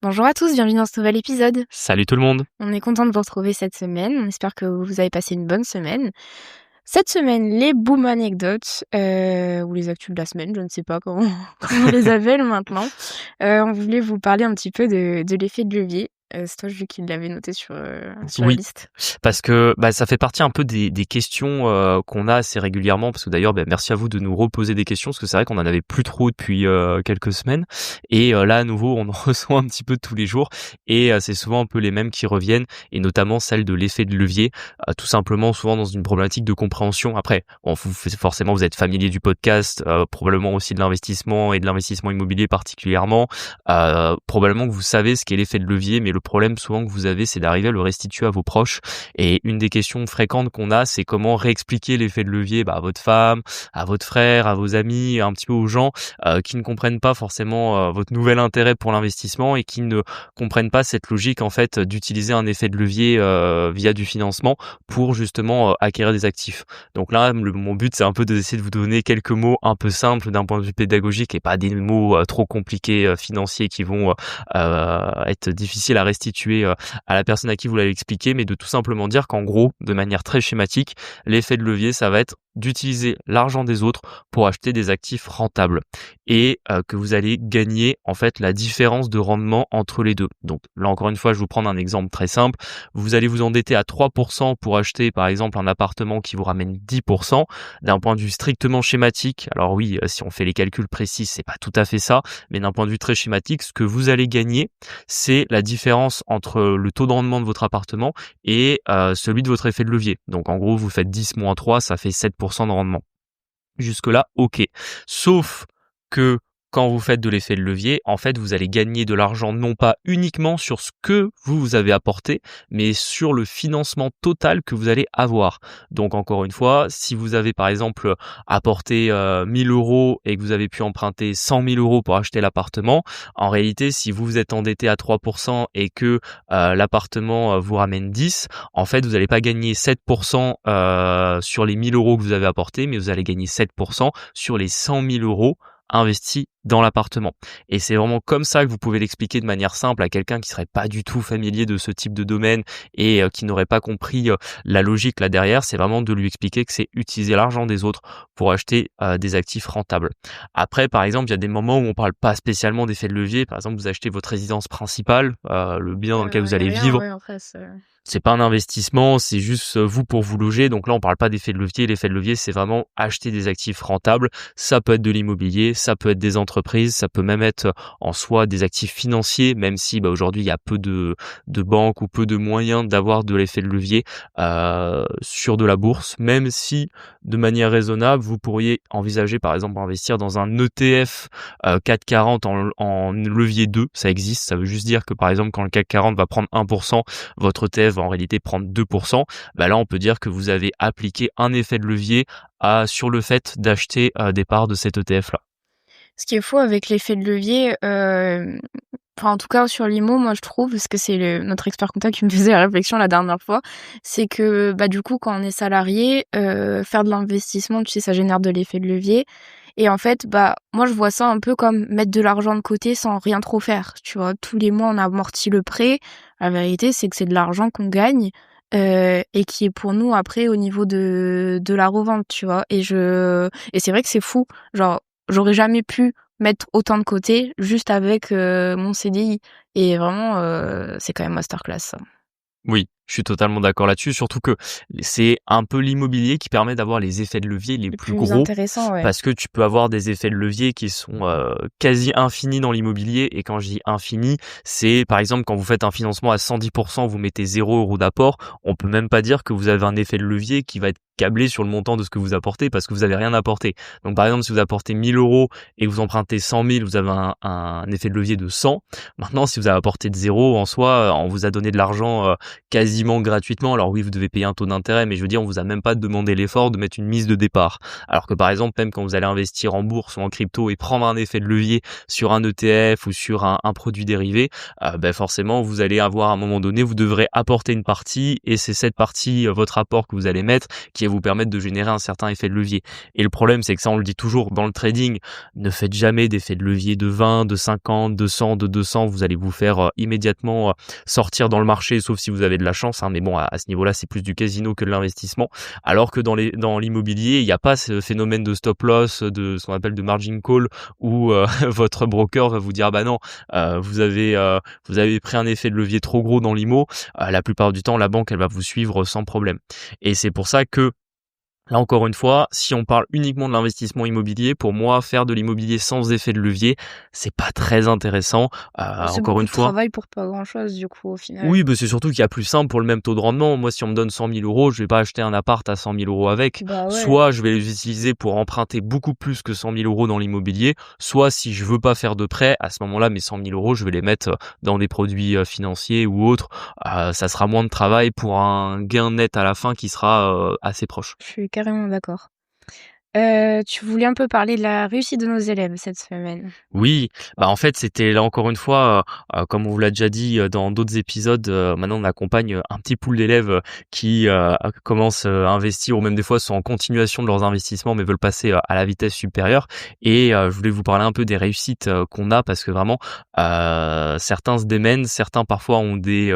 Bonjour à tous, bienvenue dans ce nouvel épisode. Salut tout le monde. On est content de vous retrouver cette semaine. On espère que vous avez passé une bonne semaine. Cette semaine, les boom anecdotes, ou les actus de la semaine, je ne sais pas comment, comment on les appelle maintenant. On voulait vous parler un petit peu de l'effet de levier. C'est toi, Jules, qui l'avais noté sur la Oui, liste. parce que ça fait partie un peu des questions qu'on a assez régulièrement. Parce que d'ailleurs, merci à vous de nous reposer des questions, parce que c'est vrai qu'on en avait plus trop depuis quelques semaines. Et là, à nouveau, on en reçoit un petit peu tous les jours. Et c'est souvent un peu les mêmes qui reviennent, et notamment celle de l'effet de levier. Tout simplement, souvent dans une problématique de compréhension. Après, bon, forcément, vous êtes familier du podcast, probablement aussi de l'investissement et de l'investissement immobilier particulièrement. Probablement que vous savez ce qu'est l'effet de levier, mais le problème souvent que vous avez, c'est d'arriver à le restituer à vos proches. Et une des questions fréquentes qu'on a, c'est comment réexpliquer l'effet de levier à votre femme, à votre frère, à vos amis, un petit peu aux gens qui ne comprennent pas forcément votre nouvel intérêt pour l'investissement et qui ne comprennent pas cette logique en fait d'utiliser un effet de levier via du financement pour justement acquérir des actifs. Donc là, mon but, c'est un peu d'essayer de vous donner quelques mots un peu simples d'un point de vue pédagogique et pas des mots trop compliqués financiers qui vont être difficiles à restituer à la personne à qui vous l'avez expliqué, mais de tout simplement dire qu'en gros, de manière très schématique, l'effet de levier, ça va être d'utiliser l'argent des autres pour acheter des actifs rentables et que vous allez gagner en fait la différence de rendement entre les deux. Donc là encore une fois, je vais vous prendre un exemple très simple. Vous allez vous endetter à 3% pour acheter par exemple un appartement qui vous ramène 10%. D'un point de vue strictement schématique, alors oui, si on fait les calculs précis, c'est pas tout à fait ça, mais d'un point de vue très schématique, ce que vous allez gagner, c'est la différence entre le taux de rendement de votre appartement et celui de votre effet de levier. Donc en gros, vous faites 10 moins 3, ça fait 7% de rendement. Jusque-là, ok. Sauf que quand vous faites de l'effet de levier, en fait, vous allez gagner de l'argent non pas uniquement sur ce que vous avez apporté, mais sur le financement total que vous allez avoir. Donc encore une fois, si vous avez par exemple apporté 1000 euros et que vous avez pu emprunter 100 000 euros pour acheter l'appartement, en réalité, si vous vous êtes endetté à 3% et que l'appartement vous ramène 10, en fait, vous n'allez pas gagner 7% sur les 1000 euros que vous avez apportés, mais vous allez gagner 7% sur les 100 000 euros investis dans l'appartement. Et c'est vraiment comme ça que vous pouvez l'expliquer de manière simple à quelqu'un qui serait pas du tout familier de ce type de domaine et qui n'aurait pas compris la logique là derrière. C'est vraiment de lui expliquer que c'est utiliser l'argent des autres pour acheter des actifs rentables. Après, par exemple, il y a des moments où on parle pas spécialement d'effet de levier. Par exemple, vous achetez votre résidence principale, le bien dans lequel vous Y a allez rien, vivre. ouais, en face. C'est pas un investissement, c'est juste vous pour vous loger. Donc là, on parle pas d'effet de levier. L'effet de levier, c'est vraiment acheter des actifs rentables. Ça peut être de l'immobilier, ça peut être des entreprises, ça peut même être en soi des actifs financiers, même si aujourd'hui, il y a peu de banques ou peu de moyens d'avoir de l'effet de levier sur de la bourse. Même si, de manière raisonnable, vous pourriez envisager, par exemple, investir dans un ETF CAC 40 en levier 2. Ça existe. Ça veut juste dire que, par exemple, quand le CAC 40 va prendre 1%, votre ETF va en réalité prendre 2%, là on peut dire que vous avez appliqué un effet de levier sur le fait d'acheter des parts de cet ETF-là. Ce qui est fou avec l'effet de levier, enfin, en tout cas sur l'IMO, moi je trouve, parce que c'est notre expert comptable qui me faisait la réflexion la dernière fois, c'est que du coup quand on est salarié, faire de l'investissement, tu sais, ça génère de l'effet de levier. Et en fait, moi je vois ça un peu comme mettre de l'argent de côté sans rien trop faire. Tu vois, tous les mois on amortit le prêt. La vérité, c'est que c'est de l'argent qu'on gagne. Et qui est pour nous après au niveau de la revente, tu vois. Et c'est vrai que c'est fou. Genre, j'aurais jamais pu mettre autant de côté juste avec mon CDI. Et vraiment, c'est quand même masterclass, ça. Oui, je suis totalement d'accord là-dessus, surtout que c'est un peu l'immobilier qui permet d'avoir les effets de levier les Le plus plus gros, intéressant, ouais. parce que tu peux avoir des effets de levier qui sont quasi infinis dans l'immobilier. Et quand je dis infini, c'est par exemple quand vous faites un financement à 110%, vous mettez 0 € d'apport, on peut même pas dire que vous avez un effet de levier qui va être câblé sur le montant de ce que vous apportez, parce que vous avez rien apporté. Donc par exemple, si vous apportez 1000 euros et que vous empruntez 100 000, vous avez un effet de levier de 100. Maintenant, si vous avez apporté de 0 en soi, on vous a donné de l'argent quasi quasiment gratuitement. Alors oui, vous devez payer un taux d'intérêt, mais je veux dire, on vous a même pas demandé l'effort de mettre une mise de départ. Alors que par exemple, même quand vous allez investir en bourse ou en crypto et prendre un effet de levier sur un ETF ou sur un produit dérivé, forcément, vous allez avoir à un moment donné, vous devrez apporter une partie et c'est cette partie, votre apport que vous allez mettre qui va vous permettre de générer un certain effet de levier. Et le problème, c'est que ça, on le dit toujours dans le trading, ne faites jamais d'effet de levier de 20, de 50, de 100, de 200. Vous allez vous faire immédiatement sortir dans le marché, sauf si vous avez de la chance. Mais bon, à ce niveau-là, c'est plus du casino que de l'investissement. Alors que dans l'immobilier, il n'y a pas ce phénomène de stop loss, de ce qu'on appelle de margin call, où votre broker va vous dire bah non, vous avez pris un effet de levier trop gros dans l'IMO. La plupart du temps, la banque, elle va vous suivre sans problème. Et c'est pour ça que là, encore une fois, si on parle uniquement de l'investissement immobilier, pour moi, faire de l'immobilier sans effet de levier, c'est pas très intéressant. C'est Encore beaucoup une de fois, travail pour pas grand-chose, du coup, au final. oui, c'est surtout qu'il y a plus simple pour le même taux de rendement. Moi, si on me donne 100 000 euros, je vais pas acheter un appart à 100 000 euros avec. Bah ouais. Soit je vais les utiliser pour emprunter beaucoup plus que 100 000 euros dans l'immobilier. Soit si je veux pas faire de prêt, à ce moment-là, mes 100 000 euros, je vais les mettre dans des produits financiers ou autres. Ça sera moins de travail pour un gain net à la fin qui sera assez proche. Je suis carrément d'accord. Tu voulais un peu parler de la réussite de nos élèves cette semaine. Oui, en fait, c'était là encore une fois, comme on vous l'a déjà dit dans d'autres épisodes, maintenant on accompagne un petit pool d'élèves qui commencent à investir ou même des fois sont en continuation de leurs investissements mais veulent passer à la vitesse supérieure. Et je voulais vous parler un peu des réussites qu'on a parce que vraiment certains se démènent, certains parfois ont des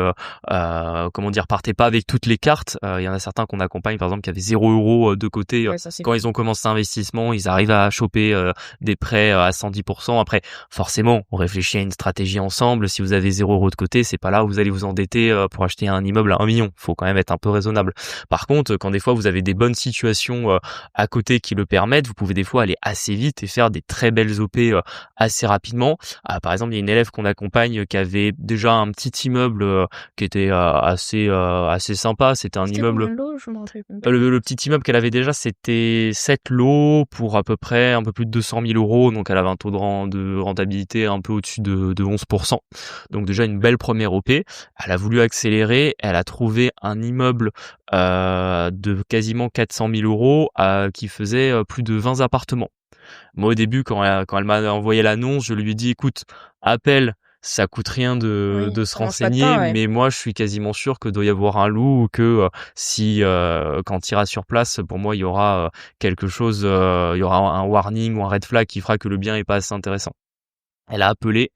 partaient pas avec toutes les cartes. Il y en a certains qu'on accompagne par exemple qui avaient 0 € de côté Ouais, ça c'est quand ils ont commencé l'investissement, ils arrivent à choper des prêts à 110%. Après, forcément, on réfléchit à une stratégie ensemble. Si vous avez 0 € de côté, c'est pas là où vous allez vous endetter pour acheter un immeuble à 1 million. Faut quand même être un peu raisonnable. Par contre, quand des fois vous avez des bonnes situations à côté qui le permettent, vous pouvez des fois aller assez vite et faire des très belles OP assez rapidement. Par exemple, il y a une élève qu'on accompagne qui avait déjà un petit immeuble qui était assez sympa. C'était un immeuble. Combien de lots? Je me rappelle même pas. Le petit immeuble qu'elle avait déjà, c'était 7 lots pour à peu près un peu plus de 200 000 euros. Donc, elle avait un taux de rentabilité un peu au-dessus de 11%. Donc, déjà, une belle première OP. Elle a voulu accélérer. Elle a trouvé un immeuble de quasiment 400 000 euros qui faisait plus de 20 appartements. Moi, au début, quand elle m'a envoyé l'annonce, je lui ai dit, écoute, appelle. Ça coûte rien de se commence pas de renseigner, pain, ouais. mais moi je suis quasiment sûr que doit y avoir un loup ou que si quand tu iras sur place, pour moi il y aura quelque chose, il y aura un warning ou un red flag qui fera que le bien est pas assez intéressant. Elle a appelé,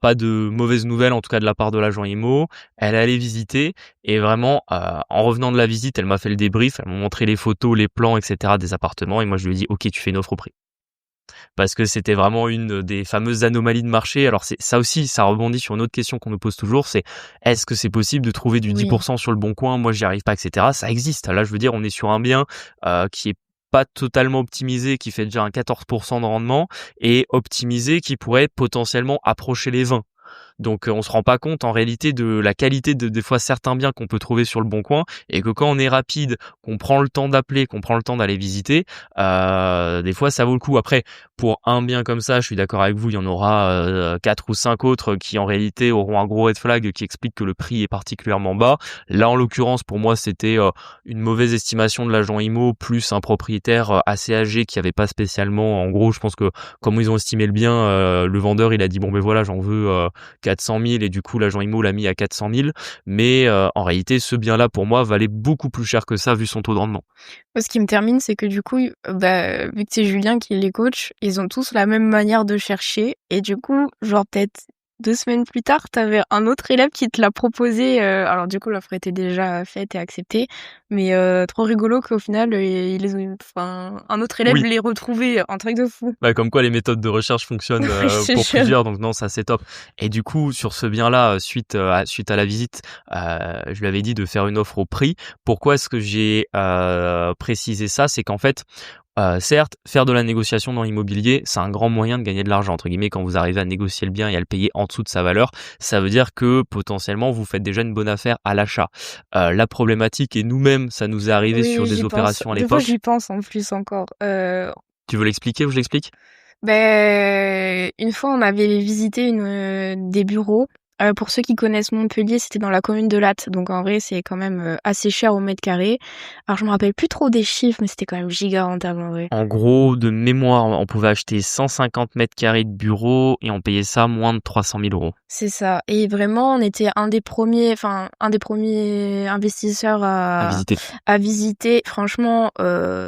pas de mauvaises nouvelles en tout cas de la part de l'agent IMO. Elle est allée visiter et vraiment en revenant de la visite, elle m'a fait le débrief, elle m'a montré les photos, les plans, etc. des appartements et moi je lui ai dit ok tu fais une offre au prix. Parce que c'était vraiment une des fameuses anomalies de marché. Alors c'est ça aussi, ça rebondit sur une autre question qu'on nous pose toujours, c'est est-ce que c'est possible de trouver du 10% sur le bon coin? Moi j'y arrive pas, etc. Ça existe. Là je veux dire, on est sur un bien qui est pas totalement optimisé, qui fait déjà un 14% de rendement et optimisé qui pourrait potentiellement approcher les 20. Donc on se rend pas compte en réalité de la qualité de des fois certains biens qu'on peut trouver sur le bon coin et que quand on est rapide, qu'on prend le temps d'appeler, qu'on prend le temps d'aller visiter, des fois ça vaut le coup. Après pour un bien comme ça, je suis d'accord avec vous, il y en aura 4 ou 5 autres qui en réalité auront un gros red flag qui explique que le prix est particulièrement bas. Là en l'occurrence pour moi c'était une mauvaise estimation de l'agent IMO plus un propriétaire assez âgé qui avait pas spécialement, en gros je pense que comme ils ont estimé le bien, le vendeur il a dit bon ben voilà j'en veux 400 000 et du coup l'agent IMO l'a mis à 400 000, mais en réalité ce bien-là pour moi valait beaucoup plus cher que ça vu son taux de rendement. Moi, ce qui me termine, c'est que du coup, vu que c'est Julien qui les coach, ils ont tous la même manière de chercher et du coup, genre peut-être 2 semaines plus tard, t'avais un autre élève qui te l'a proposé. Alors du coup, l'offre était déjà faite et acceptée, mais trop rigolo qu'au final, un autre élève Oui. l'ait retrouvé, un truc de fou. Comme quoi les méthodes de recherche fonctionnent C'est pour sûr. plusieurs, donc non, ça c'est top. Et du coup, sur ce bien-là, suite à la visite, je lui avais dit de faire une offre au prix. Pourquoi est-ce que j'ai précisé ça? C'est qu'en fait, certes, faire de la négociation dans l'immobilier, c'est un grand moyen de gagner de l'argent, entre guillemets, quand vous arrivez à négocier le bien et à le payer en dessous de sa valeur. Ça veut dire que potentiellement, vous faites déjà une bonne affaire à l'achat. La problématique, et nous-mêmes, ça nous est arrivé sur des opérations à Des fois, l'époque. j'y pense en plus encore. Tu veux l'expliquer ou je l'explique? Une fois, on avait visité des bureaux Pour ceux qui connaissent Montpellier, c'était dans la commune de Lattes, donc en vrai, c'est quand même, assez cher au mètre carré. Alors je me rappelle plus trop des chiffres, mais c'était quand même giga rentable en vrai. En gros, de mémoire, on pouvait acheter 150 mètres carrés de bureau et on payait ça moins de 300 000 euros. C'est ça et vraiment on était un des premiers investisseurs À visiter. à visiter. Franchement,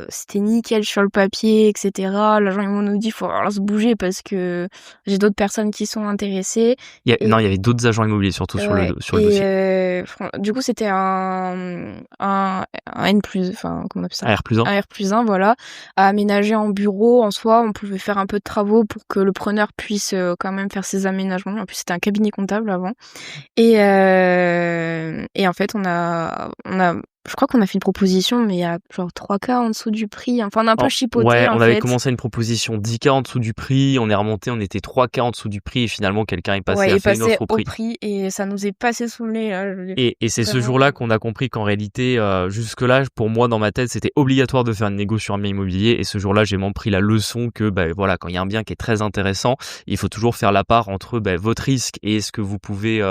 c'était nickel sur le papier et cetera. L'agent ils m'ont dit: «Faut alors se bouger parce que j'ai d'autres personnes qui sont intéressées» et Non, il y avait d'autres agents immobiliers surtout sur ouais le dossier. du coup, c'était un N+, enfin, comment on appelle ça? Un R+1. Un R+1, voilà, à aménager en bureau. En soi, on pouvait faire un peu de travaux pour que le preneur puisse, quand même faire ses aménagements. En plus, c'était un cabinet comptable avant et en fait, je crois qu'on a fait une proposition, mais à genre 3 K en dessous du prix. Enfin, on a un peu chipoté, Ouais, en on avait fait. commencé une proposition 10K en dessous du prix, on est remonté, on était 3K en dessous du prix et finalement quelqu'un est passé, Ouais, a il fait une passait offre au au prix. prix et ça nous est passé sous le nez, là, je veux dire. Et c'est ce Vraiment. jour-là qu'on a compris qu'en réalité, jusque-là, pour moi, dans ma tête, c'était obligatoire de faire une négo sur un bien immobilier. Et ce jour-là, j'ai vraiment pris la leçon que, voilà, quand il y a un bien qui est très intéressant, il faut toujours faire la part entre votre risque et ce que vous pouvez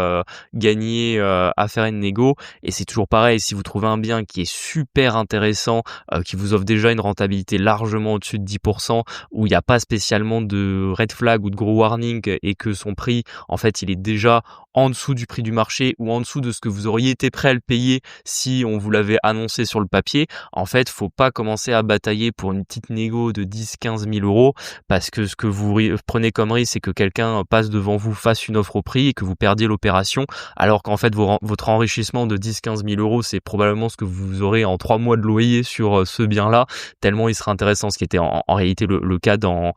gagner à faire une négo. Et c'est toujours pareil, si vous trouvez un bien qui est super intéressant, qui vous offre déjà une rentabilité largement au-dessus de 10%, où il n'y a pas spécialement de red flag ou de gros warning et que son prix, en fait, il est déjà en dessous du prix du marché ou en dessous de ce que vous auriez été prêt à le payer si on vous l'avait annoncé sur le papier, en fait, faut pas commencer à batailler pour une petite négo de 10-15 000 euros parce que ce que vous prenez comme risque, c'est que quelqu'un passe devant vous, fasse une offre au prix et que vous perdiez l'opération, alors qu'en fait, votre enrichissement de 10-15 000 euros, c'est probablement ce que vous aurez en 3 mois de loyer sur ce bien-là, tellement il sera intéressant, ce qui était en réalité le cas dans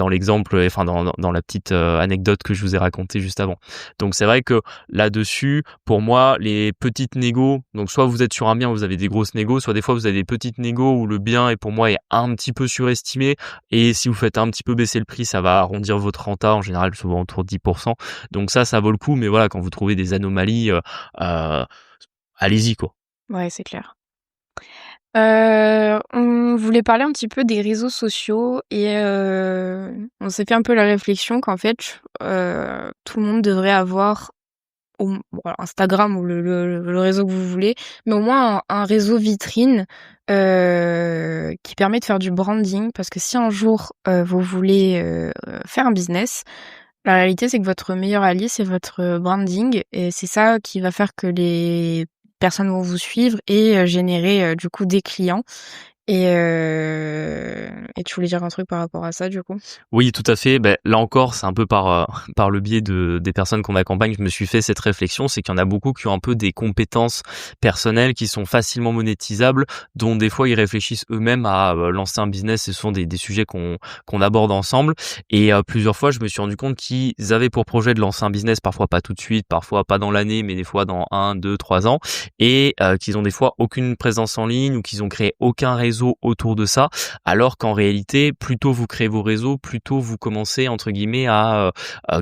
l'exemple, enfin dans la petite anecdote que je vous ai racontée juste avant. Donc c'est vrai que là-dessus, pour moi, les petites négos, donc soit vous êtes sur un bien où vous avez des grosses négos, soit des fois vous avez des petites négos où le bien est pour moi est un petit peu surestimé et si vous faites un petit peu baisser le prix, ça va arrondir votre renta en général souvent autour de 10%. Donc ça vaut le coup, mais voilà, quand vous trouvez des anomalies, allez-y quoi. Ouais, c'est clair. On voulait parler un petit peu des réseaux sociaux et on s'est fait un peu la réflexion qu'en fait, tout le monde devrait avoir Instagram ou le réseau que vous voulez, mais au moins un réseau vitrine qui permet de faire du branding. Parce que si un jour vous voulez faire un business, la réalité c'est que votre meilleur allié c'est votre branding et c'est ça qui va faire que les personnes vont vous suivre et générer du coup des clients. Et tu voulais dire un truc par rapport à ça du coup? Oui, tout à fait. Là encore, c'est un peu par le biais des personnes qu'on accompagne, je me suis fait cette réflexion, c'est qu'il y en a beaucoup qui ont un peu des compétences personnelles qui sont facilement monétisables, dont des fois ils réfléchissent eux-mêmes à lancer un business. Ce sont des sujets qu'on aborde ensemble. Et plusieurs fois, je me suis rendu compte qu'ils avaient pour projet de lancer un business, parfois pas tout de suite, parfois pas dans l'année, mais des fois dans 1, 2, 3 ans, et qu'ils ont des fois aucune présence en ligne ou qu'ils ont créé aucun réseau autour de ça, alors qu'en réalité, plus tôt vous créez vos réseaux, plus tôt vous commencez entre guillemets à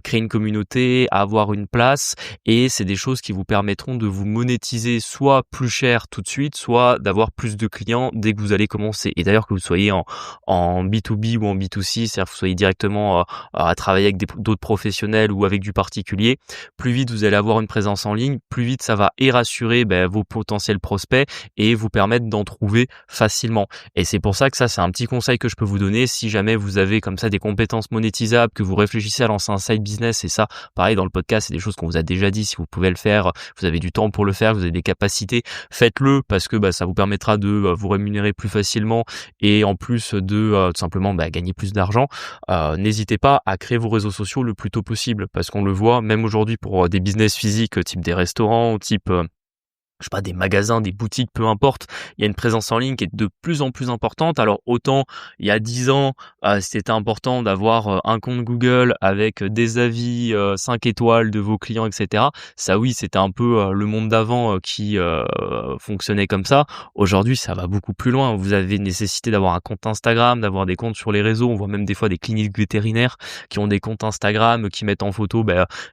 créer une communauté, à avoir une place, et c'est des choses qui vous permettront de vous monétiser soit plus cher tout de suite, soit d'avoir plus de clients dès que vous allez commencer. Et d'ailleurs que vous soyez en B2B ou en B2C, c'est-à-dire que vous soyez directement à travailler avec d'autres professionnels ou avec du particulier, plus vite vous allez avoir une présence en ligne, plus vite ça va rassurer vos potentiels prospects et vous permettre d'en trouver facilement. Et c'est pour ça que ça, c'est un petit conseil que je peux vous donner. Si jamais vous avez comme ça des compétences monétisables, que vous réfléchissez à lancer un side business, et ça, pareil, dans le podcast, c'est des choses qu'on vous a déjà dit. Si vous pouvez le faire, vous avez du temps pour le faire, vous avez des capacités, faites-le parce que ça vous permettra de vous rémunérer plus facilement et en plus de tout simplement gagner plus d'argent. N'hésitez pas à créer vos réseaux sociaux le plus tôt possible parce qu'on le voit, même aujourd'hui pour des business physiques type des restaurants, type je sais pas, des magasins, des boutiques, peu importe, il y a une présence en ligne qui est de plus en plus importante. Alors autant il y a 10 ans, c'était important d'avoir un compte Google avec des avis 5 étoiles de vos clients, etc. Ça oui, c'était un peu le monde d'avant qui fonctionnait comme ça. Aujourd'hui, ça va beaucoup plus loin. Vous avez nécessité d'avoir un compte Instagram, d'avoir des comptes sur les réseaux. On voit même des fois des cliniques vétérinaires qui ont des comptes Instagram, qui mettent en photo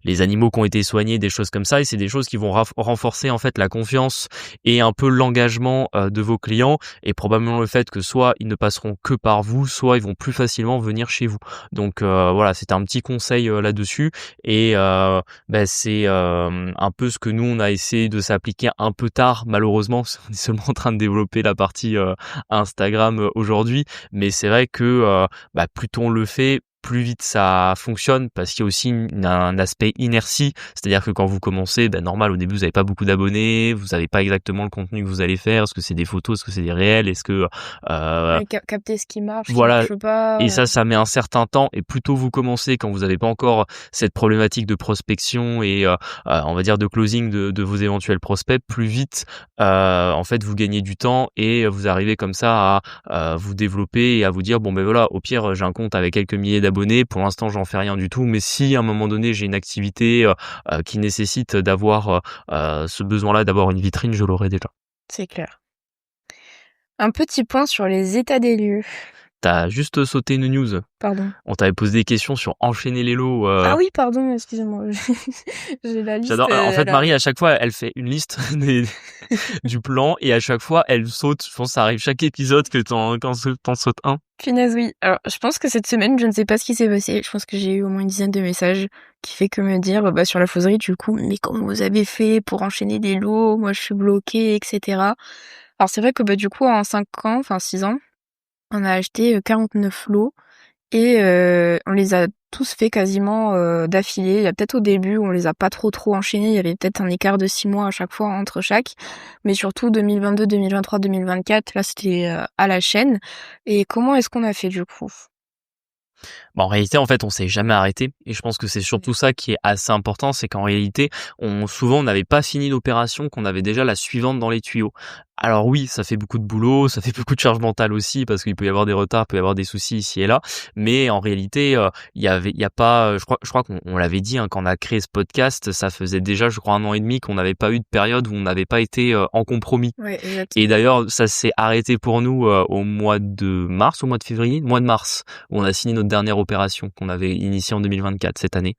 les animaux qui ont été soignés, des choses comme ça. Et c'est des choses qui vont renforcer en fait la confiance confiance et un peu l'engagement de vos clients, et probablement le fait que soit ils ne passeront que par vous, soit ils vont plus facilement venir chez vous. Donc voilà, c'était un petit conseil là-dessus, et c'est un peu ce que nous on a essayé de s'appliquer un peu tard, malheureusement, parce qu'on est seulement en train de développer la partie Instagram aujourd'hui, mais c'est vrai que plus tôt on le fait, plus vite ça fonctionne, parce qu'il y a aussi un aspect inertie, c'est-à-dire que quand vous commencez, normal, au début vous n'avez pas beaucoup d'abonnés, vous n'avez pas exactement le contenu que vous allez faire, est-ce que c'est des photos, est-ce que c'est des réels, est-ce que Capter ce qui voilà. marche pas. Et ça met un certain temps, et plus tôt vous commencez, quand vous n'avez pas encore cette problématique de prospection et on va dire de closing de vos éventuels prospects, plus vite en fait vous gagnez du temps, et vous arrivez comme ça à vous développer et à vous dire voilà, au pire j'ai un compte avec quelques milliers d'abonnés, pour l'instant j'en fais rien du tout, mais si à un moment donné j'ai une activité qui nécessite d'avoir ce besoin-là, d'avoir une vitrine, je l'aurai déjà. C'est clair. Un petit point sur les états des lieux. T'as juste sauté une news. Pardon. On t'avait posé des questions sur enchaîner les lots. Ah oui, pardon, excusez-moi. J'ai la liste. J'adore. En fait, Marie, à chaque fois, elle fait une liste du plan, et à chaque fois, elle saute. Je pense que ça arrive chaque épisode que t'en sautes un. Punaise, oui. Alors, je pense que cette semaine, je ne sais pas ce qui s'est passé. Je pense que j'ai eu au moins une dizaine de messages qui fait que me dire, sur la fauserie, du coup, mais comment vous avez fait pour enchaîner des lots? Moi, je suis bloquée, etc. Alors, c'est vrai que, du coup, en 6 ans, on a acheté 49 lots, et on les a tous fait quasiment d'affilée. Il y a peut-être au début où on les a pas trop enchaînés, il y avait peut-être un écart de 6 mois à chaque fois entre chaque, mais surtout 2022, 2023, 2024, là c'était à la chaîne. Et comment est-ce qu'on a fait du coup? En réalité, en fait, on s'est jamais arrêté, et je pense que c'est surtout ça qui est assez important, c'est qu'en réalité, souvent on n'avait pas fini l'opération, qu'on avait déjà la suivante dans les tuyaux. Alors oui, ça fait beaucoup de boulot, ça fait beaucoup de charge mentale aussi, parce qu'il peut y avoir des retards, il peut y avoir des soucis ici et là, mais en réalité, il y a pas, je crois qu'on l'avait dit, hein, quand on a créé ce podcast, ça faisait déjà, je crois, 1 an et demi qu'on n'avait pas eu de période où on n'avait pas été en compromis. Ouais, exactement. Et d'ailleurs, ça s'est arrêté pour nous au mois de février, mois de mars, où on a signé notre dernière opération qu'on avait initiée en 2024, cette année.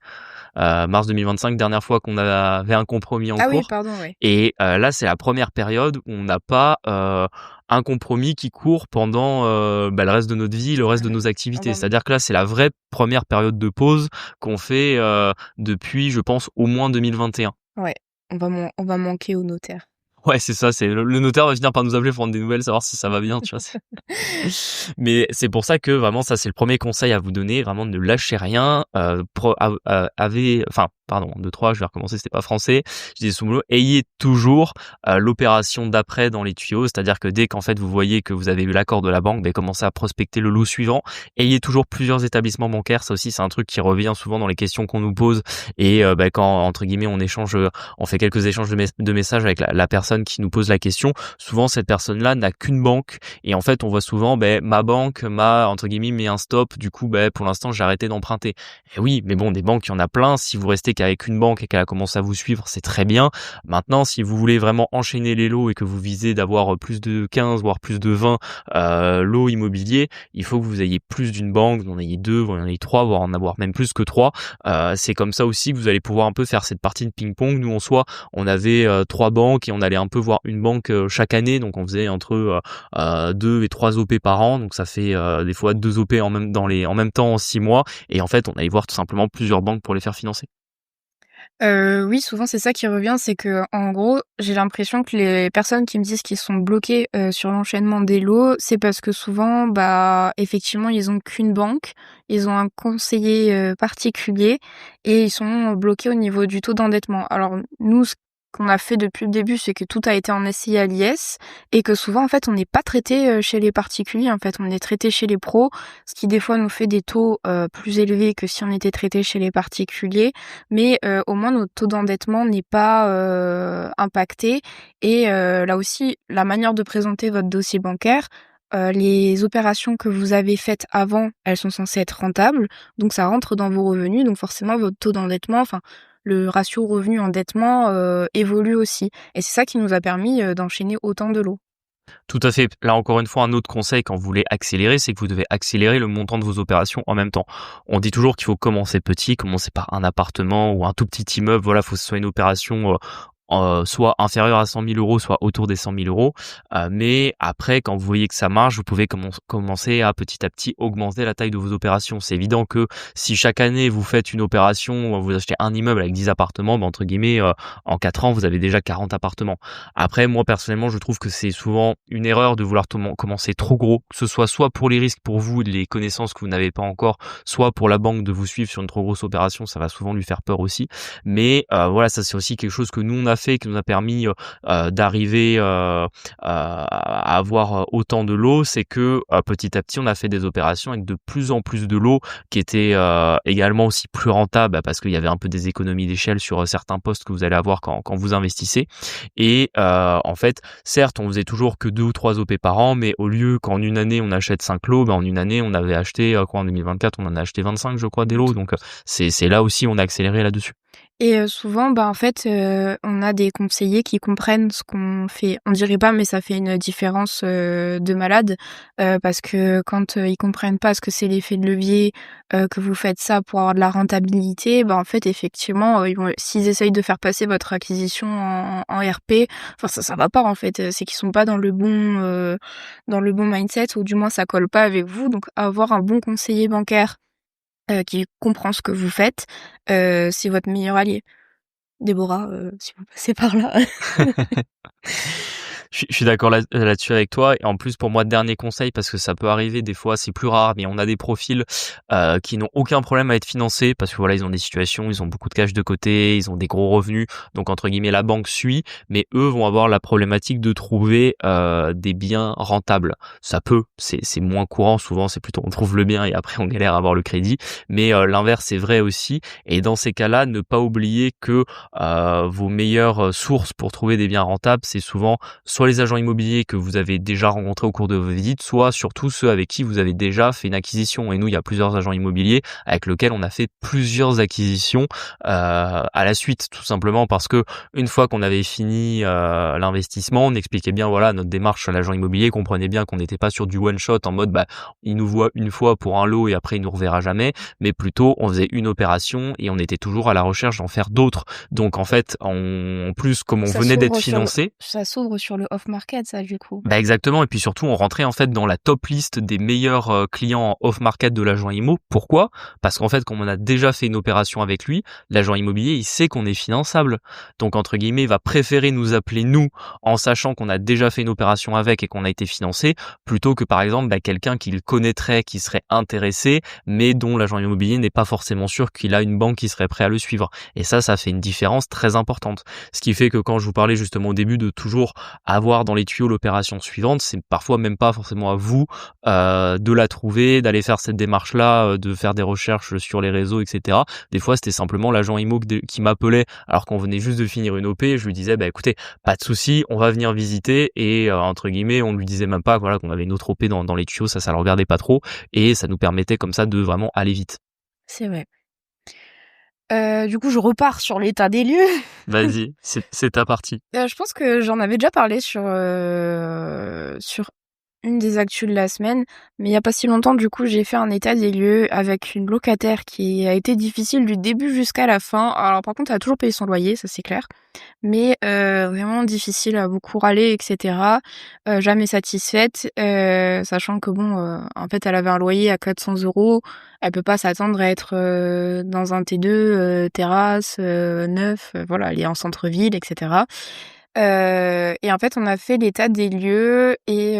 Mars 2025, dernière fois qu'on avait un compromis en cours. Oui, pardon, ouais. Et là, c'est la première période où on n'a pas un compromis qui court pendant le reste de notre vie, le reste de nos activités. C'est-à-dire que là, c'est la vraie première période de pause qu'on fait depuis, je pense, au moins 2021. Ouais, on va manquer au notaire. Ouais, c'est ça, c'est le notaire va finir par nous appeler pour prendre des nouvelles, savoir si ça va bien, tu vois. Mais c'est pour ça que vraiment, ça, c'est le premier conseil à vous donner, vraiment, ne lâchez rien. Je vais recommencer, c'était pas français. Je disais sous le mot, ayez toujours l'opération d'après dans les tuyaux, c'est-à-dire que dès qu'en fait vous voyez que vous avez eu l'accord de la banque, commencez à prospecter le lot suivant. Ayez toujours plusieurs établissements bancaires, ça aussi c'est un truc qui revient souvent dans les questions qu'on nous pose, et quand entre guillemets on fait quelques échanges de messages avec la personne qui nous pose la question, souvent cette personne-là n'a qu'une banque, et en fait on voit souvent ma banque m'a entre guillemets mis un stop, du coup pour l'instant j'ai arrêté d'emprunter. Et oui, mais bon, des banques il y en a plein, si vous restez qu'avec une banque et qu'elle a commencé à vous suivre, c'est très bien. Maintenant, si vous voulez vraiment enchaîner les lots et que vous visez d'avoir plus de 15 voire plus de 20 lots immobiliers, il faut que vous ayez plus d'une banque, vous en ayez 2, vous en ayez 3, voire en avoir même plus que 3. C'est comme ça aussi que vous allez pouvoir un peu faire cette partie de ping-pong. Nous en soi, on avait 3 banques et on allait un peu voir une banque chaque année, donc on faisait entre 2 et 3 OP par an, donc ça fait des fois 2 OP en même temps en 6 mois, et en fait on allait voir tout simplement plusieurs banques pour les faire financer. Oui, souvent c'est ça qui revient, c'est que en gros, j'ai l'impression que les personnes qui me disent qu'ils sont bloqués sur l'enchaînement des lots, c'est parce que souvent, effectivement, ils ont qu'une banque, ils ont un conseiller particulier, et ils sont bloqués au niveau du taux d'endettement. Alors nous, ce qu'on a fait depuis le début, c'est que tout a été en SCI à l'IS, et que souvent, en fait, on n'est pas traité chez les particuliers, en fait, on est traité chez les pros, ce qui des fois nous fait des taux plus élevés que si on était traité chez les particuliers, mais au moins notre taux d'endettement n'est pas impacté. Et là aussi, la manière de présenter votre dossier bancaire, les opérations que vous avez faites avant, elles sont censées être rentables, donc ça rentre dans vos revenus, donc forcément votre taux d'endettement, le ratio revenu-endettement évolue aussi. Et c'est ça qui nous a permis d'enchaîner autant de lots. Tout à fait. Là, encore une fois, un autre conseil quand vous voulez accélérer, c'est que vous devez accélérer le montant de vos opérations en même temps. On dit toujours qu'il faut commencer petit, commencer par un appartement ou un tout petit immeuble. Voilà, faut que ce soit une opération soit inférieur à 100 000 €, soit autour des 100 000 €. Mais après, quand vous voyez que ça marche, vous pouvez commencer à petit augmenter la taille de vos opérations. C'est évident que si chaque année vous faites une opération, vous achetez un immeuble avec 10 appartements, entre guillemets, en 4 ans, vous avez déjà 40 appartements. Après, moi personnellement, je trouve que c'est souvent une erreur de vouloir commencer trop gros, que ce soit pour les risques pour vous, les connaissances que vous n'avez pas encore, soit pour la banque de vous suivre sur une trop grosse opération, ça va souvent lui faire peur aussi. Mais voilà, ça c'est aussi quelque chose que nous on a fait, qui nous a permis d'arriver à avoir autant de lots, c'est que petit à petit on a fait des opérations avec de plus en plus de lots qui étaient également aussi plus rentables, parce qu'il y avait un peu des économies d'échelle sur certains postes que vous allez avoir quand vous investissez. Et en fait, certes, on faisait toujours que 2 ou 3 OP par an, mais au lieu qu'en une année on achète 5 lots, en une année on avait acheté en 2024, on en a acheté 25, je crois, des lots. Donc c'est là aussi on a accéléré là-dessus. Et souvent, bah, en fait, on a des conseillers qui comprennent ce qu'on fait. On dirait pas, mais ça fait une différence de malade, parce que quand ils comprennent pas ce que c'est l'effet de levier, que vous faites ça pour avoir de la rentabilité, bah, en fait, effectivement, ils vont s'ils essayent de faire passer votre acquisition en RP, enfin ça va pas, en fait, c'est qu'ils sont pas dans le bon mindset, ou du moins ça colle pas avec vous. Donc avoir un bon conseiller bancaire qui comprend ce que vous faites, c'est votre meilleur allié. Déborah, si vous passez par là. Je suis d'accord là-dessus avec toi. Et en plus, pour moi, dernier conseil, parce que ça peut arriver des fois, c'est plus rare, mais on a des profils qui n'ont aucun problème à être financés, parce que voilà, ils ont des situations, ils ont beaucoup de cash de côté, ils ont des gros revenus, donc entre guillemets la banque suit, mais eux vont avoir la problématique de trouver des biens rentables. Ça peut, c'est moins courant, souvent c'est plutôt on trouve le bien et après on galère à avoir le crédit, mais l'inverse est vrai aussi. Et dans ces cas-là, ne pas oublier que vos meilleures sources pour trouver des biens rentables, c'est souvent soit les agents immobiliers que vous avez déjà rencontrés au cours de vos visites, soit surtout ceux avec qui vous avez déjà fait une acquisition. Et nous, il y a plusieurs agents immobiliers avec lesquels on a fait plusieurs acquisitions à la suite, tout simplement parce que une fois qu'on avait fini l'investissement, on expliquait bien voilà notre démarche à l'agent immobilier, comprenait bien qu'on n'était pas sur du one shot en mode il nous voit une fois pour un lot et après il nous reverra jamais, mais plutôt on faisait une opération et on était toujours à la recherche d'en faire d'autres. Donc en fait, en plus comme on venait d'être financé, ça s'ouvre sur le off-market, ça, du coup. exactement. Et puis surtout, on rentrait en fait dans la top liste des meilleurs clients off-market de l'agent immo. Pourquoi ? Parce qu'en fait, comme on a déjà fait une opération avec lui, l'agent immobilier, il sait qu'on est finançable. Donc entre guillemets, il va préférer nous appeler nous en sachant qu'on a déjà fait une opération avec et qu'on a été financé, plutôt que par exemple quelqu'un qu'il connaîtrait, qui serait intéressé, mais dont l'agent immobilier n'est pas forcément sûr qu'il a une banque qui serait prêt à le suivre. Et ça fait une différence très importante. Ce qui fait que quand je vous parlais justement au début de toujours avoir dans les tuyaux l'opération suivante, c'est parfois même pas forcément à vous de la trouver, d'aller faire cette démarche-là, de faire des recherches sur les réseaux, etc. Des fois, c'était simplement l'agent IMO qui m'appelait alors qu'on venait juste de finir une OP. Je lui disais, écoutez, pas de souci, on va venir visiter. Et entre guillemets, on lui disait même pas voilà qu'on avait une autre OP dans les tuyaux, ça le regardait pas trop. Et ça nous permettait comme ça de vraiment aller vite. C'est vrai. Du coup, je repars sur l'état des lieux. Vas-y, c'est ta partie. Je pense que j'en avais déjà parlé sur une des actus de la semaine, mais il y a pas si longtemps, du coup, j'ai fait un état des lieux avec une locataire qui a été difficile du début jusqu'à la fin. Alors par contre, elle a toujours payé son loyer, ça c'est clair, mais vraiment difficile, à beaucoup râler, etc. Jamais satisfaite, sachant que bon, en fait, elle avait un loyer à 400 €. Elle peut pas s'attendre à être dans un T2, terrasse, neuf, voilà, elle est en centre-ville, etc. Et en fait, on a fait l'état des lieux et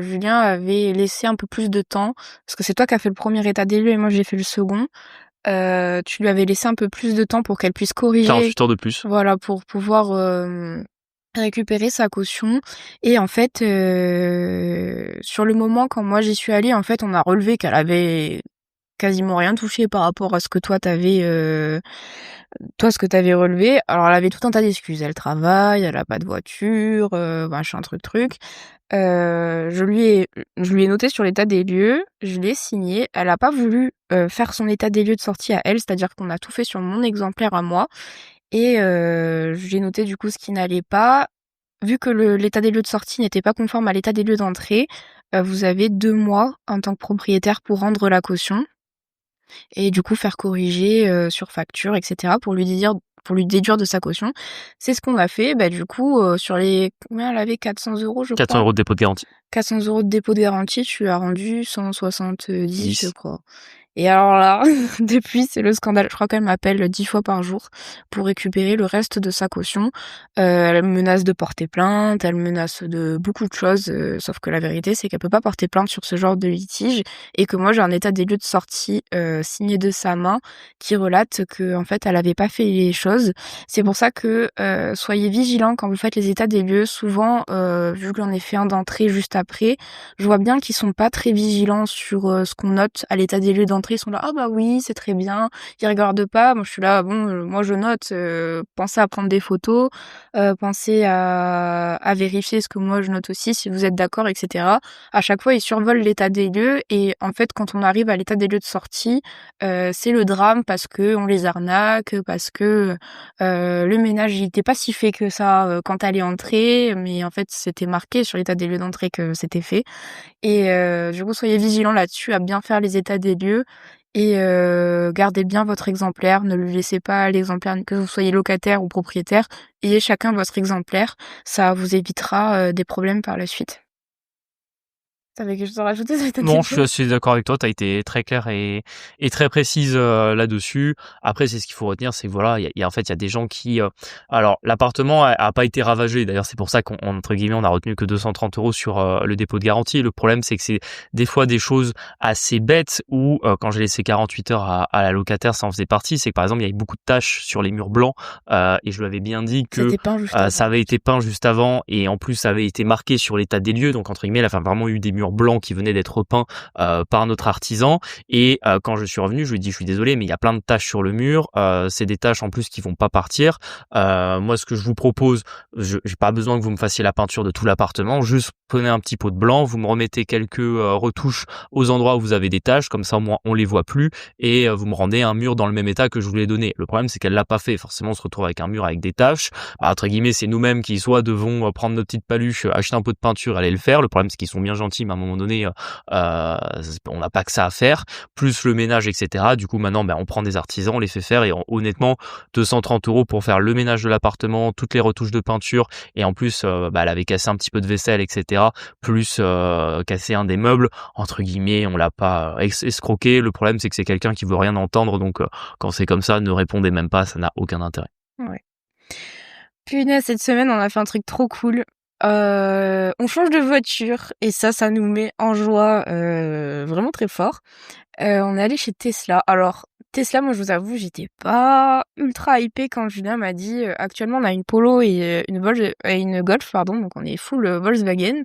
Julien avait laissé un peu plus de temps, parce que c'est toi qui as fait le premier état des lieux et moi j'ai fait le second. Tu lui avais laissé un peu plus de temps pour qu'elle puisse corriger. 48 heures de plus. Voilà, pour pouvoir récupérer sa caution. Et en fait, sur le moment, quand moi j'y suis allée, en fait, on a relevé qu'elle avait quasiment rien touché par rapport à ce que toi t'avais relevé. Alors elle avait tout un tas d'excuses. Elle travaille, elle a pas de voiture, machin truc. Je lui ai noté sur l'état des lieux, je l'ai signé. Elle a pas voulu faire son état des lieux de sortie à elle, c'est-à-dire qu'on a tout fait sur mon exemplaire à moi. Et je lui ai noté du coup ce qui n'allait pas. Vu que l'état des lieux de sortie n'était pas conforme à l'état des lieux d'entrée, vous avez 2 mois en tant que propriétaire pour rendre la caution et du coup faire corriger sur facture, etc. pour lui déduire de sa caution. C'est ce qu'on a fait. Bah, du coup, sur les combien elle avait? 400 €, je 400 crois. euros de dépôt de garantie. 400 € de dépôt de garantie, tu lui as rendu 170, je 10. crois. Et alors là, depuis, c'est le scandale. Je crois qu'elle m'appelle 10 fois par jour pour récupérer le reste de sa caution. Elle me menace de porter plainte, elle me menace de beaucoup de choses, sauf que la vérité, c'est qu'elle peut pas porter plainte sur ce genre de litige et que moi, j'ai un état des lieux de sortie signé de sa main qui relate que en fait, elle avait pas fait les choses. C'est pour ça que soyez vigilants quand vous faites les états des lieux. Souvent, vu que j'en ai fait un d'entrée juste après, je vois bien qu'ils sont pas très vigilants sur ce qu'on note à l'état des lieux d'entrée. Ils sont là, ah bah oui, c'est très bien. Ils regardent pas. Moi, je suis là, bon, moi je note. Pensez à prendre des photos, pensez à vérifier ce que moi je note aussi, si vous êtes d'accord, etc. À chaque fois, ils survolent l'état des lieux et en fait, quand on arrive à l'état des lieux de sortie, c'est le drame parce que on les arnaque, parce que le ménage il était pas si fait que ça quand elle est entrée, mais en fait c'était marqué sur l'état des lieux d'entrée que c'était fait. Et du coup, soyez vigilants là-dessus, à bien faire les états des lieux et gardez bien votre exemplaire. Ne lui laissez pas l'exemplaire, que vous soyez locataire ou propriétaire. Ayez chacun votre exemplaire. Ça vous évitera des problèmes par la suite. T'avais quelque chose à rajouter sur l'état des Non, lieux? je suis assez d'accord avec toi. Tu as été très claire et très précise là-dessus. Après, c'est ce qu'il faut retenir, c'est que voilà, en fait, il y a des gens qui. Alors, l'appartement a pas été ravagé. D'ailleurs, c'est pour ça qu'on entre guillemets, on a retenu que 230 € sur le dépôt de garantie. Le problème, c'est que c'est des fois des choses assez bêtes où quand j'ai laissé 48 heures à la locataire, ça en faisait partie. C'est que par exemple, il y avait beaucoup de taches sur les murs blancs et je lui avais bien dit que C'était peint juste avant. ça avait été peint juste avant et en plus, ça avait été marqué sur l'état des lieux. Donc entre guillemets, elle a vraiment eu des murs blanc qui venait d'être peint par notre artisan et quand je suis revenu je lui ai dit je suis désolé mais il y a plein de taches sur le mur, c'est des taches en plus qui vont pas partir, moi ce que je vous propose, j'ai pas besoin que vous me fassiez la peinture de tout l'appartement, juste prenez un petit pot de blanc, vous me remettez quelques retouches aux endroits où vous avez des taches, comme ça au moins on les voit plus et vous me rendez un mur dans le même état que je vous l'ai donné. Le problème c'est qu'elle l'a pas fait, forcément on se retrouve avec un mur avec des taches, entre guillemets c'est nous-mêmes qui soit devons prendre notre petite paluche, acheter un pot de peinture, aller le faire. Le problème c'est qu'ils sont bien gentils mais à un moment donné on n'a pas que ça à faire, plus le ménage, etc. Du coup, maintenant, on prend des artisans, on les fait faire et honnêtement, 230 € pour faire le ménage de l'appartement, toutes les retouches de peinture et en plus, elle avait cassé un petit peu de vaisselle, etc. Plus cassé un des meubles, entre guillemets, on l'a pas escroqué. Le problème, c'est que c'est quelqu'un qui veut rien entendre, donc quand c'est comme ça, ne répondez même pas, ça n'a aucun intérêt. Ouais. Punaise, cette semaine, on a fait un truc trop cool. On change de voiture et ça nous met en joie vraiment très fort. On est allé chez Tesla. Alors Tesla, moi je vous avoue, j'étais pas ultra hypée quand Julien m'a dit actuellement on a une Polo et une Golf pardon, donc on est full Volkswagen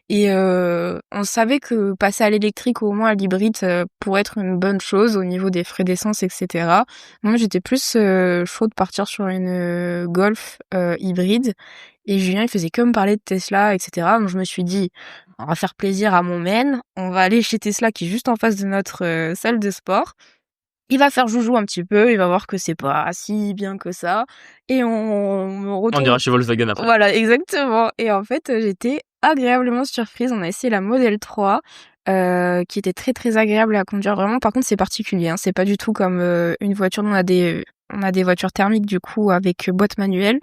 et on savait que passer à l'électrique ou au moins à l'hybride pourrait être une bonne chose au niveau des frais d'essence, etc. Moi j'étais plus chaud de partir sur une Golf hybride. Et Julien, il faisait que me parler de Tesla, etc. Donc je me suis dit, on va faire plaisir à mon mène, on va aller chez Tesla qui est juste en face de notre salle de sport. Il va faire joujou un petit peu, il va voir que c'est pas si bien que ça. Et on retourne. On ira chez Volkswagen après. Voilà, exactement. Et en fait, j'étais agréablement surprise. On a essayé la Model 3, qui était très très agréable à conduire. Vraiment, par contre, c'est particulier. Hein. C'est pas du tout comme une voiture. On a des voitures thermiques du coup avec boîte manuelle.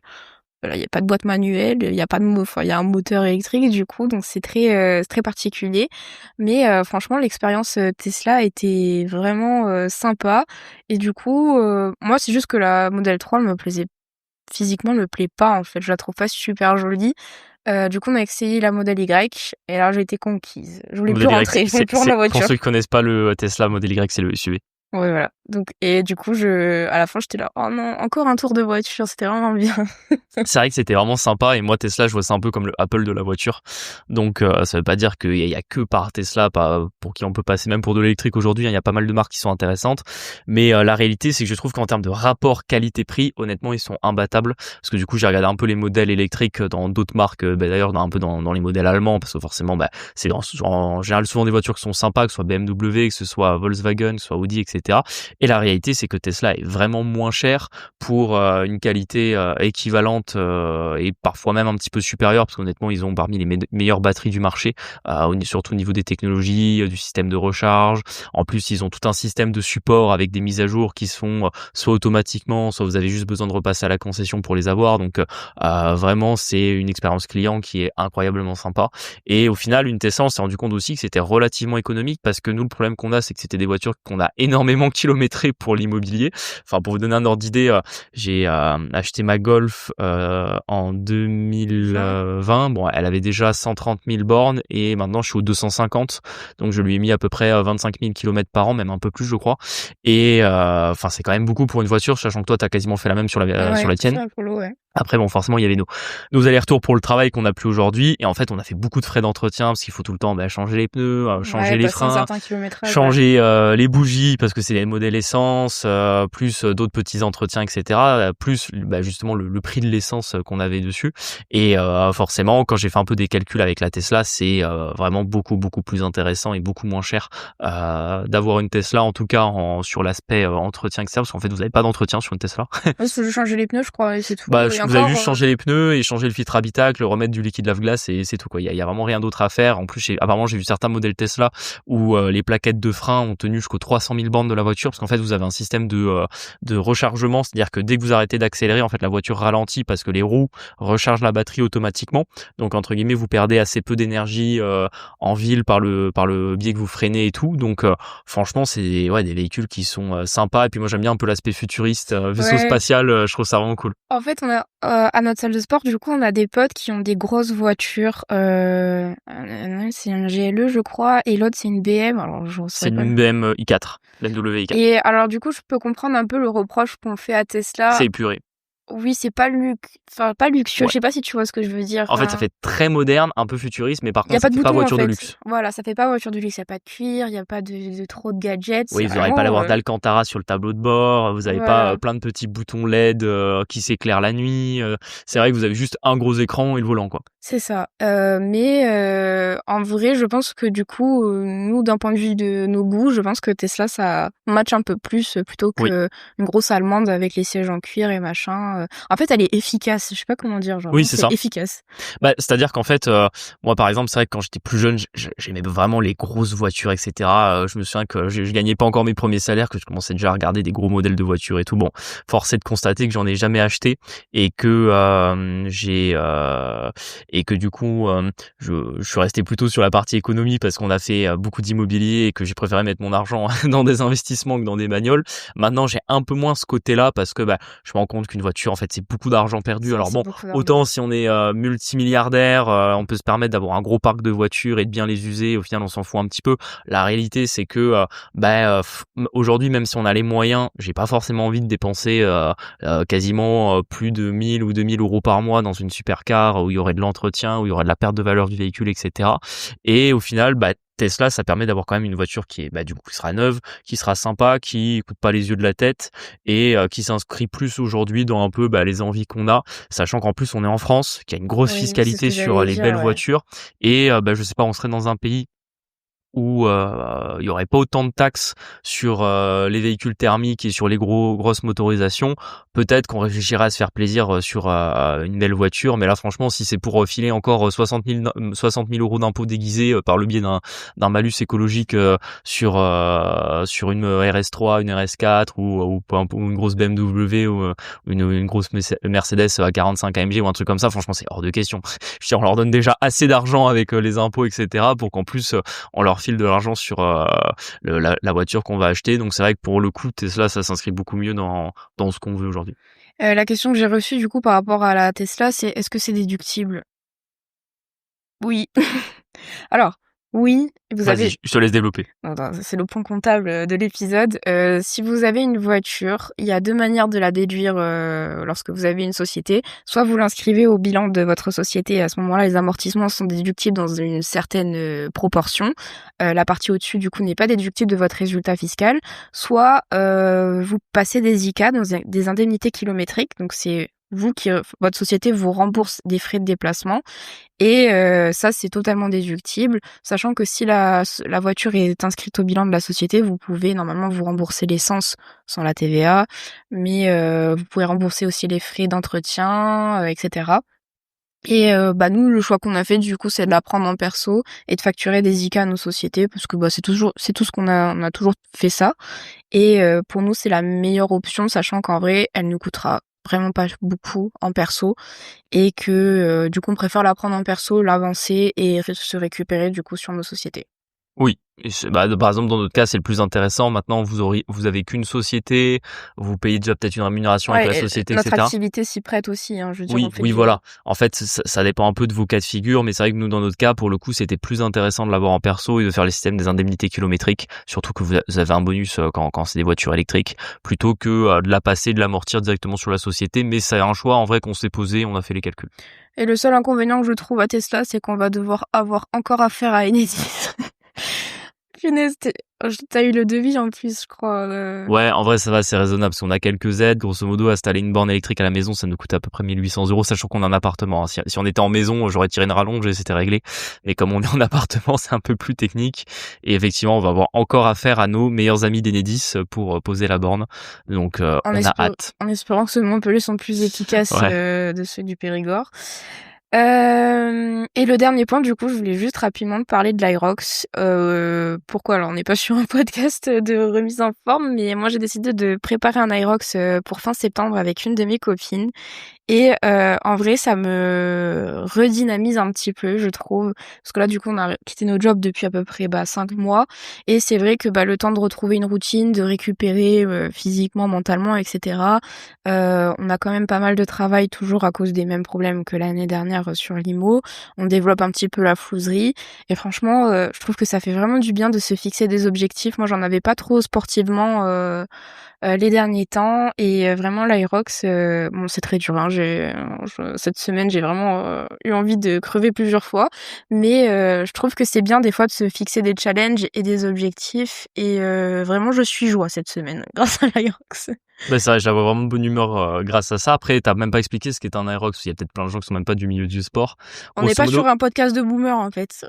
Voilà, il y a pas de boîte manuelle, il y a pas de il y a un moteur électrique du coup, donc c'est très particulier. Mais franchement, l'expérience Tesla était vraiment sympa. Et du coup, moi, c'est juste que la Model 3, elle me plaisait physiquement, elle me plaît pas en fait. Je la trouve pas super jolie. Du coup, on a essayé la Model Y et là, j'ai été conquise. Je voulais plus rentrer, je voulais plus rentrer dans la voiture. Pour ceux qui connaissent pas le Tesla Model Y, c'est le SUV. Ouais, voilà. Donc, et du coup, à la fin, j'étais là, oh non, encore un tour de voiture, c'était vraiment bien. C'est vrai que c'était vraiment sympa et moi Tesla je vois ça un peu comme le Apple de la voiture, donc ça veut pas dire qu'il y a que par Tesla pour qui on peut passer, même pour de l'électrique aujourd'hui, il y a pas mal de marques qui sont intéressantes, mais la réalité c'est que je trouve qu'en termes de rapport qualité-prix, honnêtement ils sont imbattables, parce que du coup j'ai regardé un peu les modèles électriques dans d'autres marques, d'ailleurs un peu dans les modèles allemands, parce que forcément c'est en général souvent des voitures qui sont sympas, que ce soit BMW, que ce soit Volkswagen, que ce soit Audi, etc. etc. Et la réalité, c'est que Tesla est vraiment moins cher pour une qualité équivalente et parfois même un petit peu supérieure, parce qu'honnêtement, ils ont parmi les meilleures batteries du marché, surtout au niveau des technologies, du système de recharge. En plus, ils ont tout un système de support avec des mises à jour qui se font soit automatiquement, soit vous avez juste besoin de repasser à la concession pour les avoir. Donc vraiment, c'est une expérience client qui est incroyablement sympa. Et au final, une Tesla, on s'est rendu compte aussi que c'était relativement économique, parce que nous, le problème qu'on a, c'est que c'était des voitures qu'on a énormément kilométrées pour l'immobilier. Enfin, pour vous donner un ordre d'idée, j'ai acheté ma Golf en 2020. Bon, elle avait déjà 130 000 bornes et maintenant je suis aux 250. Donc je lui ai mis à peu près 25 000 kilomètres par an, même un peu plus, je crois. Et enfin, c'est quand même beaucoup pour une voiture, sachant que toi, t'as quasiment fait la même sur la tienne. Ça, pour l'eau, ouais. Après, bon, forcément, il y avait nos allers-retours pour le travail qu'on n'a plus aujourd'hui. Et en fait, on a fait beaucoup de frais d'entretien parce qu'il faut tout le temps changer les pneus, changer les freins, changer les bougies parce que c'est les modèles essence, plus d'autres petits entretiens, etc. Plus justement le prix de l'essence qu'on avait dessus. Et forcément, quand j'ai fait un peu des calculs avec la Tesla, c'est vraiment beaucoup plus intéressant et beaucoup moins cher d'avoir une Tesla, en tout cas sur l'aspect entretien, etc. Parce qu'en fait, vous n'avez pas d'entretien sur une Tesla. Il faut juste changer les pneus, je crois, et c'est tout. Vous avez juste changé les pneus et changer le filtre habitacle, remettre du liquide lave-glace et c'est tout, quoi. Il y a vraiment rien d'autre à faire. En plus, apparemment, j'ai vu certains modèles Tesla où les plaquettes de frein ont tenu jusqu'aux 300 000 bornes de la voiture, parce qu'en fait, vous avez un système de rechargement, c'est-à-dire que dès que vous arrêtez d'accélérer, en fait, la voiture ralentit parce que les roues rechargent la batterie automatiquement. Donc, entre guillemets, vous perdez assez peu d'énergie en ville par le biais que vous freinez et tout. Donc, franchement, c'est des véhicules qui sont sympas. Et puis moi, j'aime bien un peu l'aspect futuriste, vaisseau spatial. Je trouve ça vraiment cool. En fait, on a à notre salle de sport, du coup, on a des potes qui ont des grosses voitures. C'est un GLE, je crois, et l'autre c'est une BM. Alors, c'est une BM i4, BMW i4. Et alors, du coup, je peux comprendre un peu le reproche qu'on fait à Tesla. C'est épuré. Oui, c'est pas pas luxueux. Ouais. Je sais pas si tu vois ce que je veux dire. En fait, ça fait très moderne, un peu futuriste, mais par contre, ça fait pas voiture de luxe. Voilà, ça fait pas voiture de luxe. Il y a pas de cuir, il y a pas de trop de gadgets. Oui, vous n'aurez pas l'avoir d'Alcantara sur le tableau de bord. Vous n'avez pas plein de petits boutons LED qui s'éclairent la nuit. C'est vrai que vous avez juste un gros écran et le volant, quoi. C'est ça. Mais en vrai, je pense que du coup, nous, d'un point de vue de nos goûts, je pense que Tesla, ça match un peu plus plutôt que une grosse allemande avec les sièges en cuir et machin. En fait, elle est efficace. Je sais pas comment dire. Genre, oui, c'est ça. Efficace. C'est-à-dire qu'en fait, moi, par exemple, c'est vrai que quand j'étais plus jeune, j'aimais vraiment les grosses voitures, etc. Je me souviens que je gagnais pas encore mes premiers salaires, que je commençais déjà à regarder des gros modèles de voitures et tout. Bon, force est de constater que j'en ai jamais acheté et que et que du coup, je suis resté plutôt sur la partie économie parce qu'on a fait beaucoup d'immobilier et que j'ai préféré mettre mon argent dans des investissements que dans des bagnoles. Maintenant, j'ai un peu moins ce côté-là parce que je me rends compte qu'une voiture, en fait, c'est beaucoup d'argent perdu. Alors bon, autant si on est multimilliardaire, on peut se permettre d'avoir un gros parc de voitures et de bien les user. Au final, on s'en fout un petit peu. La réalité, c'est que aujourd'hui, même si on a les moyens, j'ai pas forcément envie de dépenser quasiment plus de 1000 ou 2000 euros par mois dans une supercar où il y aurait de l'entretien, où il y aurait de la perte de valeur du véhicule, etc. Et au final, Tesla, ça permet d'avoir quand même une voiture qui est du coup qui sera neuve, qui sera sympa, qui coûte pas les yeux de la tête et qui s'inscrit plus aujourd'hui dans un peu les envies qu'on a, sachant qu'en plus on est en France, qu'il y a une grosse fiscalité sur les belles voitures et je sais pas, on serait dans un pays où il y aurait pas autant de taxes sur les véhicules thermiques et sur les grosses motorisations, peut-être qu'on réfléchirait à se faire plaisir sur une belle voiture. Mais là, franchement, si c'est pour filer encore 60 000 euros d'impôts déguisés par le biais d'un malus écologique sur une RS3, une RS4 ou une grosse BMW ou une grosse Mercedes à 45 AMG ou un truc comme ça, franchement, c'est hors de question. Je veux dire, on leur donne déjà assez d'argent avec les impôts, etc. pour qu'en plus on leur file de l'argent sur la voiture qu'on va acheter. Donc c'est vrai que pour le coup, Tesla, ça s'inscrit beaucoup mieux dans ce qu'on veut aujourd'hui. La question que j'ai reçue du coup par rapport à la Tesla, c'est est-ce que c'est déductible ? Oui. Alors, oui, Vas-y, je te laisse développer. C'est le point comptable de l'épisode. Si vous avez une voiture, il y a deux manières de la déduire lorsque vous avez une société. Soit vous l'inscrivez au bilan de votre société, et à ce moment-là, les amortissements sont déductibles dans une certaine proportion. La partie au-dessus, du coup, n'est pas déductible de votre résultat fiscal. Soit vous passez des ICA, des indemnités kilométriques. Donc c'est votre société vous rembourse des frais de déplacement et ça, c'est totalement déductible, sachant que si la voiture est inscrite au bilan de la société, vous pouvez normalement vous rembourser l'essence sans la TVA, mais vous pouvez rembourser aussi les frais d'entretien, etc. Et nous, le choix qu'on a fait, du coup, c'est de la prendre en perso et de facturer des ICA à nos sociétés parce que, c'est tout ce on a toujours fait ça. Et pour nous, c'est la meilleure option, sachant qu'en vrai, elle nous coûtera vraiment pas beaucoup en perso et que, du coup, on préfère la prendre en perso, l'avancer et se récupérer, du coup, sur nos sociétés. Oui, et par exemple, dans notre cas, c'est le plus intéressant. Maintenant, vous avez qu'une société, vous payez déjà peut-être une rémunération avec la Ouais, et société, notre etc. activité s'y prête aussi, hein. Je veux dire, on Oui, fait oui, voilà. En fait, ça dépend un peu de vos cas de figure, mais c'est vrai que nous, dans notre cas, pour le coup, c'était plus intéressant de l'avoir en perso et de faire les systèmes des indemnités kilométriques, surtout que vous avez un bonus quand c'est des voitures électriques, plutôt que de la passer, de l'amortir directement sur la société. Mais c'est un choix en vrai qu'on s'est posé, on a fait les calculs. Et le seul inconvénient que je trouve à Tesla, c'est qu'on va devoir avoir encore affaire à Enedis. Punaise, t'as eu le devis en plus, je crois. Ouais, en vrai, ça va, c'est raisonnable, parce qu'on a quelques aides. Grosso modo, installer une borne électrique à la maison, ça nous coûte à peu près 1 800 €, sachant qu'on a un appartement. Hein. Si on était en maison, j'aurais tiré une rallonge et c'était réglé. Mais comme on est en appartement, c'est un peu plus technique. Et effectivement, on va avoir encore affaire à nos meilleurs amis d'Enedis pour poser la borne. Donc, on a hâte. En espérant que ceux de Montpellier sont plus efficaces Ouais. de ceux du Périgord. Et le dernier point, du coup, je voulais juste rapidement te parler de l'Aerox. Pourquoi? Alors, on n'est pas sur un podcast de remise en forme, mais moi, j'ai décidé de préparer un Aerox pour fin septembre avec une de mes copines. Et en vrai, ça me redynamise un petit peu, je trouve. Parce que là, du coup, on a quitté nos jobs depuis à peu près 5 mois. Et c'est vrai que le temps de retrouver une routine, de récupérer physiquement, mentalement, etc. On a quand même pas mal de travail toujours à cause des mêmes problèmes que l'année dernière sur l'IMO. On développe un petit peu la flouserie. Et franchement, je trouve que ça fait vraiment du bien de se fixer des objectifs. Moi, j'en avais pas trop sportivement les derniers temps. Et vraiment, l'Aerox, c'est très dur. Hein. Cette semaine, j'ai vraiment eu envie de crever plusieurs fois. Mais je trouve que c'est bien des fois de se fixer des challenges et des objectifs. Et vraiment, je suis joie cette semaine grâce à l'Aerox. Bah, c'est vrai, j'avais vraiment de bonne humeur grâce à ça. Après, t'as même pas expliqué ce qu'est un Aerox, parce qu'il y a peut-être plein de gens qui sont même pas du milieu du sport. On n'est Grosso pas modo, sur un podcast de boomer, en fait.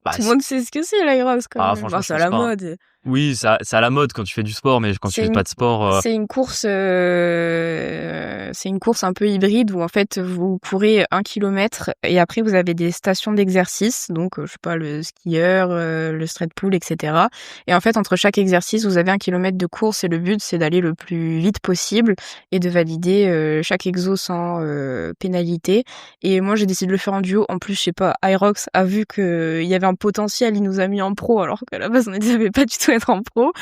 bah, Tout le monde sait ce que c'est, l'Aerox, quand même. franchement, je C'est à pense la pas. Hein. mode. Oui, c'est à la mode quand tu fais du sport, mais quand tu C'est fais une, pas de sport, c'est une course un peu hybride où en fait vous courez 1 kilomètre et après vous avez des stations d'exercice, donc je sais pas, le skieur, le straight pool, etc. Et en fait entre chaque exercice vous avez 1 kilomètre de course et le but c'est d'aller le plus vite possible et de valider chaque exo sans pénalité. Et moi j'ai décidé de le faire en duo. En plus je sais pas, Aerox a vu que il y avait un potentiel, il nous a mis en pro alors qu'à la base on ne savait pas du tout être en pro.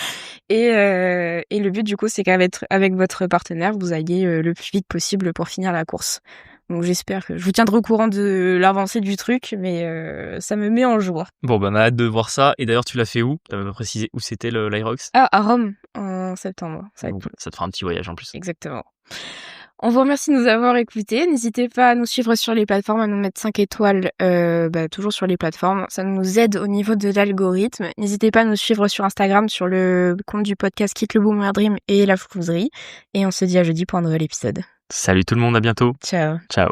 Et le but, du coup, c'est avec votre partenaire, vous alliez le plus vite possible pour finir la course. Donc j'espère que je vous tiendrai au courant de l'avancée du truc, mais ça me met en joie. bon, on a hâte de voir ça. Et d'ailleurs, tu l'as fait où? T'as pas précisé où c'était l'Aerox? Ah, à Rome, en septembre. Ça va être Donc, cool. ça te fera un petit voyage en plus. Exactement. On vous remercie de nous avoir écoutés. N'hésitez pas à nous suivre sur les plateformes, à nous mettre 5 étoiles, toujours sur les plateformes. Ça nous aide au niveau de l'algorithme. N'hésitez pas à nous suivre sur Instagram, sur le compte du podcast Quitte le Boomer Dream et la Flouserie. Et on se dit à jeudi pour un nouvel épisode. Salut tout le monde, à bientôt. Ciao. Ciao.